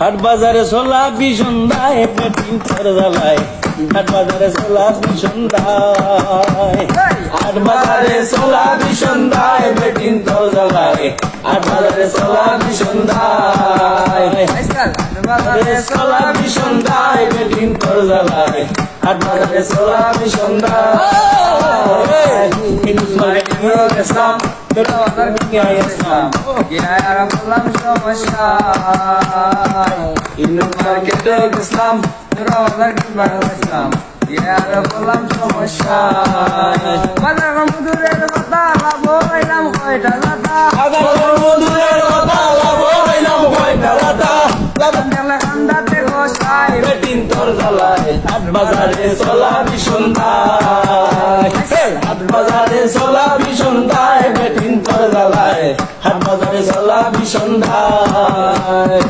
হাট বাজারে সোলা বিসন্ধ্যায় পেটিং তোর জ্বালায় হাট বাজারে সোলা বিসন্ধ্যায় হাট বাজারে সোলা বিসন্ধ্যায় পেটিং তোর জ্বালায় হাট বাজারে সোলা বিসন্ধ্যায় বাজারে সোলা বিসন্ধ্যায় পেটিং তোর জ্বালায় হাট বাজারে সোলা বিসন্ধ্যায় ইসলাম ইসলাম মার্কেটে গেছিলাম ইসলাম বললাম সমস্যা বাজার মধুরের কথা লাভ হইলাম কয়টা দাদা মধুরের কথা লাভ হইলাম কয়টা দাদা খান্দাতে গোসাই বেটিন তোর জ্বালায় হাট বাজারে চলা বিসন্ধ্যায় হাট বাজারে চলা বিসন্ধ্যায় বেটিন তোর জ্বালায় হাট বাজারে চলা বিসন্ধ্যায়।